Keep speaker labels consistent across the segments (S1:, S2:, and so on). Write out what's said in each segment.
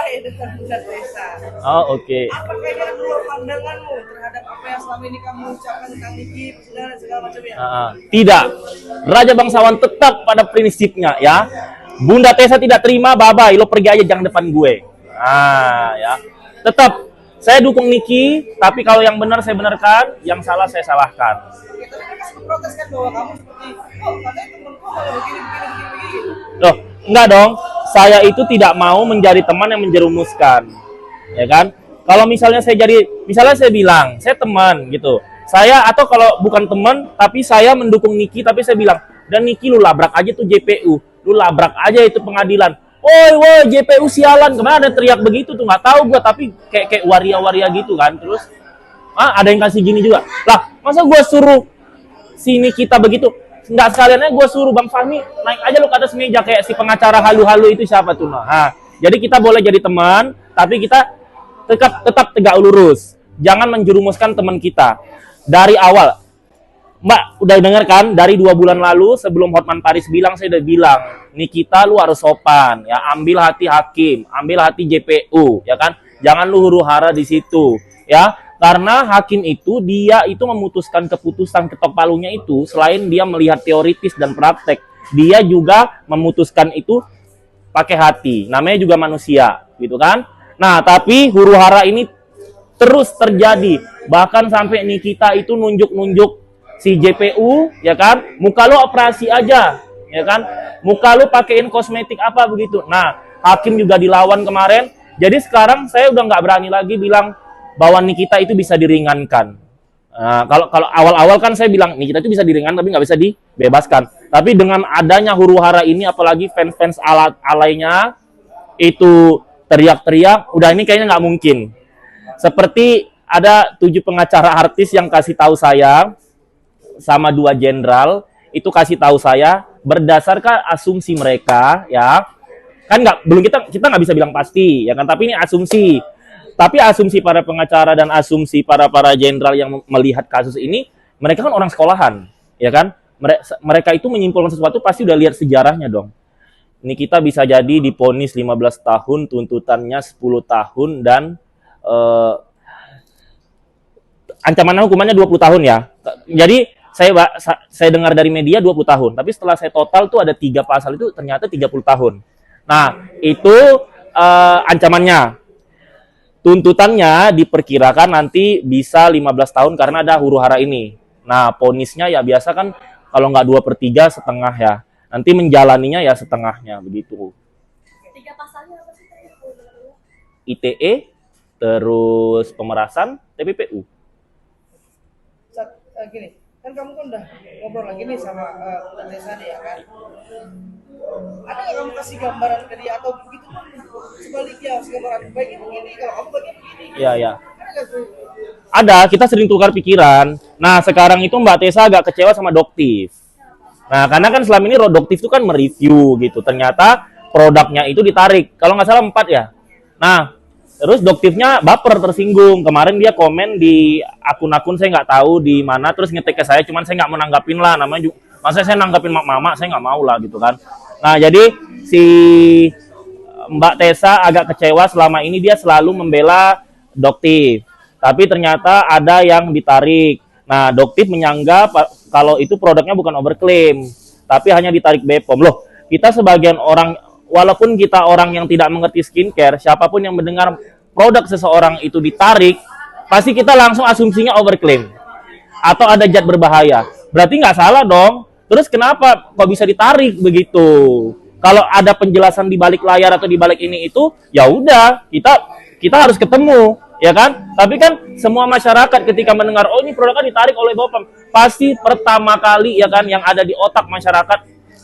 S1: baik dengan Bunda Tessa.
S2: Oh, oke.
S1: Apa kira dulu pandanganmu terhadap apa yang selama ini kamu ucapkan tentang Niki dan segala macamnya?
S2: Tidak. Raja Bangsawan tetap pada prinsipnya ya. Bunda Tessa tidak terima, bye-bye, lo pergi aja, jangan depan gue. Ya. Tetap saya dukung Niki, tapi kalau yang benar saya benarkan, yang salah saya salahkan.
S1: Oke, tapi mereka sempat protes kan bahwa kamu seperti, oh katanya temenku kalau begini.
S2: Loh, enggak dong. Saya itu tidak mau menjadi teman yang menjerumuskan. Ya kan? Kalau misalnya saya bilang, saya teman gitu. Saya atau kalau bukan teman, tapi saya mendukung Niki, tapi saya bilang, dan Niki lu labrak aja tuh JPU. Lu labrak aja itu pengadilan. Woi, JPU sialan. Kemana ada teriak begitu tuh, nggak tahu gua, tapi kayak waria-waria gitu kan. Terus ada yang kasih gini juga. Lah, masa gua suruh sini kita begitu? Nggak sekaliannya gua suruh Bang Fahmi naik aja lu ke atas meja kayak si pengacara halu-halu itu siapa tuh? Nah, jadi kita boleh jadi teman, tapi kita tetap tegak lurus. Jangan menjerumuskan teman kita. Dari awal, Mbak, udah denger kan? Dari 2 bulan lalu sebelum Hotman Paris bilang, saya udah bilang, Nikita lu harus sopan, ya, ambil hati hakim, ambil hati JPU, ya kan? Jangan lu huru-hara di situ, ya. Karena hakim itu dia itu memutuskan keputusan ketok palunya itu selain dia melihat teoritis dan praktek, dia juga memutuskan itu pakai hati. Namanya juga manusia, gitu kan? Nah, tapi huru-hara ini terus terjadi. Bahkan sampai Nikita itu nunjuk-nunjuk si JPU, ya kan? Muka lu operasi aja, ya kan? Muka lu pakein kosmetik apa begitu. Nah, hakim juga dilawan kemarin. Jadi sekarang saya udah nggak berani lagi bilang bahwa Nikita itu bisa diringankan. Nah, kalau awal-awal kan saya bilang Nikita itu bisa diringankan tapi nggak bisa dibebaskan. Tapi dengan adanya huru-hara ini, apalagi fans-fans alainya itu teriak-teriak, udah ini kayaknya nggak mungkin. Seperti ada 7 pengacara artis yang kasih tahu saya sama 2 jenderal itu kasih tahu saya berdasarkan asumsi mereka, ya kan belum kita nggak bisa bilang pasti, ya kan, tapi ini asumsi. Tapi asumsi para pengacara dan asumsi para jenderal yang melihat kasus ini, mereka kan orang sekolahan, ya kan, mereka itu menyimpulkan sesuatu pasti udah lihat sejarahnya dong. Ini kita bisa jadi divonis 15 tahun, tuntutannya 10 tahun dan ancaman hukumannya 20 tahun ya. Jadi saya dengar dari media 20 tahun, tapi setelah saya total tuh ada 3 pasal itu ternyata 30 tahun. Nah, itu ancamannya. Tuntutannya diperkirakan nanti bisa 15 tahun karena ada huru-hara ini. Nah, vonisnya ya biasa kan kalau nggak 2/3 setengah ya. Nanti menjalaninya ya setengahnya begitu.
S3: 3 pasalnya apa sih?
S2: ITE, terus pemerasan, TPPU.
S1: Gini, kan kamu kan udah ngobrol lagi nih sama Bunda Tessa nih, ya kan? Ada nggak kamu kasih gambaran ke dia atau begitu pun sebaliknya gambaran baik itu gini, kalau kamu begini begini?
S2: Iya. Ada, kita sering tukar pikiran. Nah, sekarang itu Mbak Tessa agak kecewa sama Doktif. Nah, karena kan selama ini Doktif itu kan mereview gitu. Ternyata produknya itu ditarik. Kalau nggak salah 4 ya. Nah, terus Doktifnya baper, tersinggung. Kemarin dia komen di akun-akun saya nggak tahu di mana, terus ngetek ke saya, cuman saya nggak mau nanggapin lah. Namanya juga, masa saya nanggapin mama, saya nggak mau lah gitu kan. Nah, jadi si Mbak Tessa agak kecewa selama ini dia selalu membela Doktif. Tapi ternyata ada yang ditarik. Nah, Doktif menyanggah kalau itu produknya bukan overclaim, tapi hanya ditarik BPOM. Loh, kita sebagian orang, walaupun kita orang yang tidak mengerti skincare, siapapun yang mendengar produk seseorang itu ditarik, pasti kita langsung asumsinya overclaim. Atau ada zat berbahaya. Berarti nggak salah dong. Terus kenapa kok bisa ditarik begitu? Kalau ada penjelasan di balik layar atau di balik ini itu, ya udah, kita harus ketemu, ya kan? Tapi kan semua masyarakat ketika mendengar, oh ini produk kan ditarik oleh BPOM, pasti pertama kali ya kan yang ada di otak masyarakat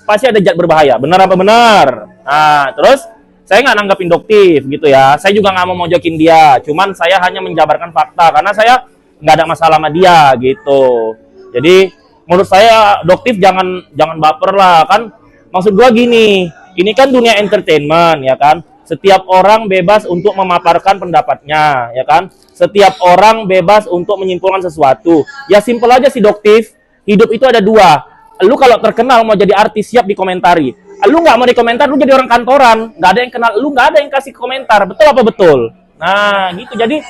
S2: pasti ada zat berbahaya. Benar apa benar? Nah, terus saya nggak nanggapin Doktif gitu ya. Saya juga nggak mau mojokin dia. Cuman saya hanya menjabarkan fakta karena saya nggak ada masalah sama dia gitu. Jadi menurut saya Doktif jangan baper lah kan. Maksud gua gini, ini kan dunia entertainment ya kan. Setiap orang bebas untuk memaparkan pendapatnya ya kan. Setiap orang bebas untuk menyimpulkan sesuatu. Ya simpel aja sih Doktif. Hidup itu ada 2. Lu kalau terkenal mau jadi artis siap dikomentari. Lu nggak mau dikomentar, lu jadi orang kantoran, nggak ada yang kenal, lu nggak ada yang kasih komentar, betul apa betul? Nah, gitu. Jadi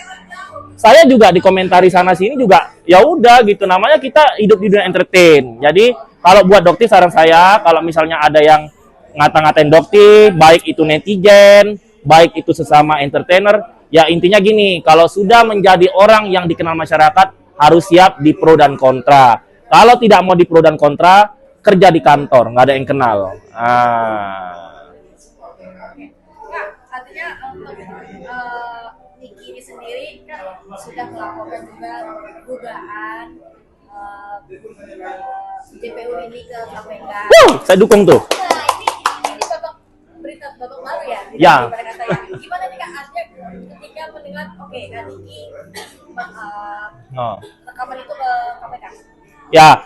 S2: saya juga dikomentari sana sini juga, ya udah gitu. Namanya kita hidup di dunia entertain. Jadi kalau buat Dokti saran saya, kalau misalnya ada yang ngata-ngatain Dokti, baik itu netizen, baik itu sesama entertainer, ya intinya gini, kalau sudah menjadi orang yang dikenal masyarakat, harus siap di pro dan kontra. Kalau tidak mau di pro dan kontra, kerja di kantor, nggak ada yang kenal.
S3: Kak, artinya untuk Niki ini sendiri kan sudah melaporkan juga dugaan JPU ini ke KPK.
S2: Saya dukung tuh.
S3: Nah, ini babak berita babak baru ya.
S2: Ya.
S3: Gimana nih Kak, artinya ketika mendengar oke Kak Niki rekaman itu ke KPK.
S2: Ya,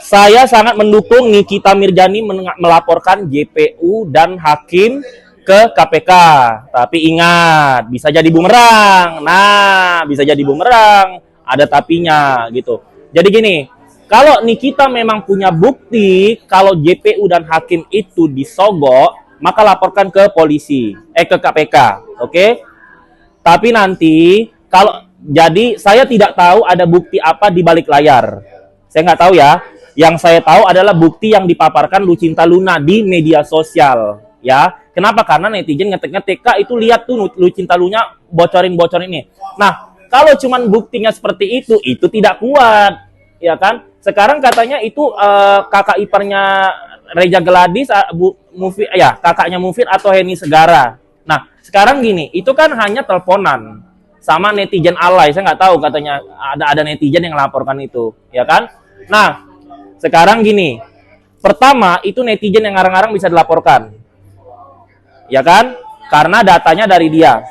S2: saya sangat mendukung Nikita Mirjani melaporkan JPU dan hakim ke KPK. Tapi ingat, bisa jadi bumerang. Nah, bisa jadi bumerang. Ada tapinya gitu. Jadi gini, kalau Nikita memang punya bukti kalau JPU dan hakim itu disogok, maka laporkan ke polisi, ke KPK, oke? Tapi nanti kalau jadi saya tidak tahu ada bukti apa di balik layar. Saya nggak tahu ya. Yang saya tahu adalah bukti yang dipaparkan Lucinta Luna di media sosial. Ya, kenapa? Karena netizen ngetik-ngetik, Kak itu lihat tuh Lucinta Luna bocorin-bocorin ini. Nah, kalau cuman buktinya seperti itu tidak kuat, ya kan? Sekarang katanya itu kakak iparnya Reza Gladys, Mufid, ya kakaknya Mufid atau Heni Segara. Nah, sekarang gini, itu kan hanya teleponan sama netizen alay. Saya nggak tahu, katanya ada netizen yang laporkan itu, ya kan? Nah, sekarang gini, pertama itu netizen yang ngarang-ngarang bisa dilaporkan, ya kan? Karena datanya dari dia.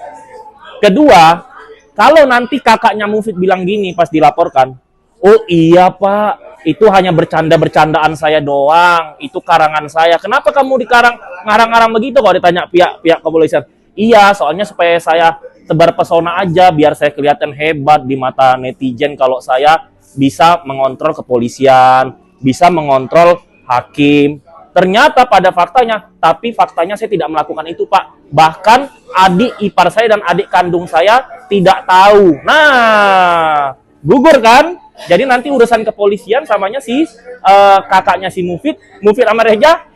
S2: Kedua, kalau nanti kakaknya Mufid bilang gini pas dilaporkan, oh iya Pak, itu hanya bercanda-bercandaan saya doang, itu karangan saya. Kenapa kamu dikarang ngarang-ngarang begitu? Kalau ditanya pihak kepolisian, iya soalnya supaya saya tebar pesona aja, biar saya kelihatan hebat di mata netizen kalau saya bisa mengontrol kepolisian, bisa mengontrol hakim. Ternyata pada faktanya, tapi faktanya saya tidak melakukan itu Pak. Bahkan adik ipar saya dan adik kandung saya tidak tahu. Nah, gugur kan? Jadi nanti urusan kepolisian samanya si kakaknya si Mufid sama Reza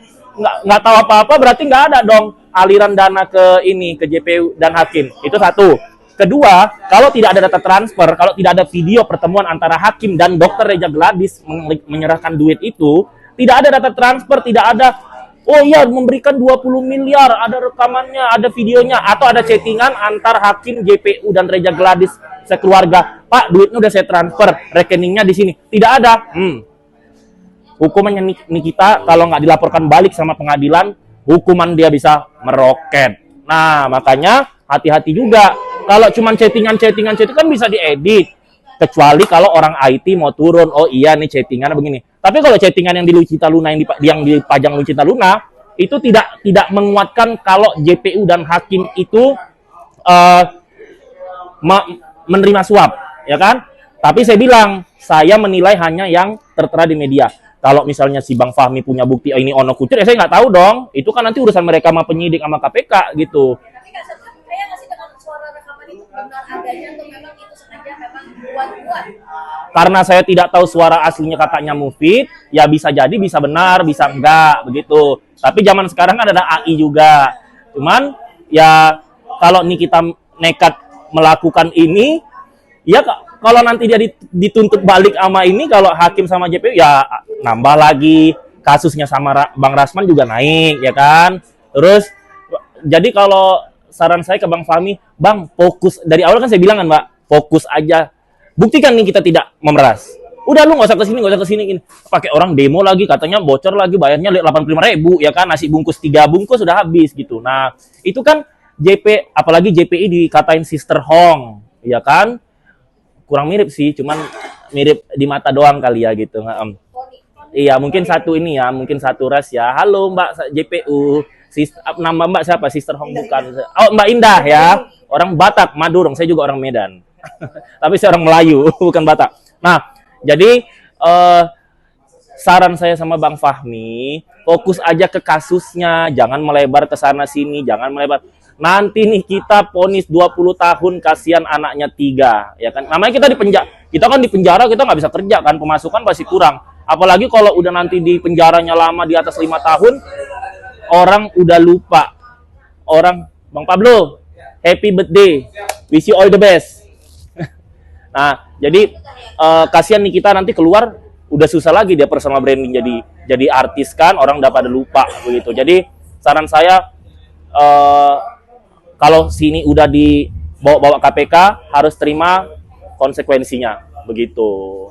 S2: nggak tahu apa-apa, berarti nggak ada dong aliran dana ke JPU dan hakim. Itu satu. Kedua, kalau tidak ada data transfer, kalau tidak ada video pertemuan antara hakim dan dokter Reza Gladys menyerahkan duit itu, tidak ada data transfer, tidak ada, oh iya memberikan 20 miliar, ada rekamannya, ada videonya, atau ada chattingan antar hakim JPU dan Reza Gladys sekeluarga. Pak, duitnya udah saya transfer, rekeningnya di sini. Tidak ada. Hukumannya Nikita kalau nggak dilaporkan balik sama pengadilan, hukuman dia bisa meroket. Nah, makanya hati-hati juga. Kalau cuma chattingan kan bisa diedit. Kecuali kalau orang IT mau turun, oh iya nih chattingan begini. Tapi kalau chattingan yang di Lucinta Luna yang dipajang Lucinta Luna itu tidak menguatkan kalau JPU dan hakim itu menerima suap, ya kan? Tapi saya bilang, saya menilai hanya yang tertera di media. Kalau misalnya si Bang Fahmi punya bukti ini ono kucur, ya saya nggak tahu dong. Itu kan nanti urusan mereka sama penyidik sama KPK gitu.
S3: Tapi Kak, saya nggak sih dengan suara rekaman itu benar adanya atau memang itu sengaja memang buat-buat?
S2: Karena saya tidak tahu suara aslinya kakaknya Mufid, ya bisa jadi, bisa benar, bisa enggak, begitu. Tapi zaman sekarang kan ada AI juga. Cuman, ya kalau Nikita nekat melakukan ini, ya kalau nanti dia dituntut balik sama ini, kalau hakim sama JPU, ya nambah lagi. Kasusnya sama Bang Rasman juga naik, ya kan? Terus, jadi kalau saran saya ke Bang Fahmi, Bang, fokus. Dari awal kan saya bilang kan, Mbak, fokus aja. Buktikan nih kita tidak memeras. Udah lu nggak usah kesini. Pakai orang demo lagi, katanya bocor lagi, bayarnya 85.000, ya kan? Nasi bungkus 3 bungkus sudah habis gitu. Nah, itu kan apalagi JPI dikatain Sister Hong, ya kan? Kurang mirip sih, cuman mirip di mata doang kali ya gitu. Iya, mungkin satu ras ya. Halo Mbak JPU, nama Mbak siapa? Sister Hong bukan? Oh, Mbak Indah ya. Orang Batak, Madura. Saya juga orang Medan. Tapi saya orang Melayu, bukan Batak. Nah, jadi saran saya sama Bang Fahmi, fokus aja ke kasusnya, jangan melebar ke sana sini, jangan melebar. Nanti nih kita ponis 20 tahun, kasihan anaknya 3, ya kan? Namanya kita kan di penjara, kita nggak bisa kerja kan, pemasukan pasti kurang. Apalagi kalau udah nanti di penjaranya lama di atas 5 tahun, orang udah lupa. Orang, Bang Pablo, happy birthday, wish you all the best. Nah, jadi kasihan nih kita nanti keluar udah susah lagi dia personal branding jadi artis kan, orang udah pada lupa begitu. Jadi saran saya kalau sini udah dibawa KPK harus terima konsekuensinya begitu.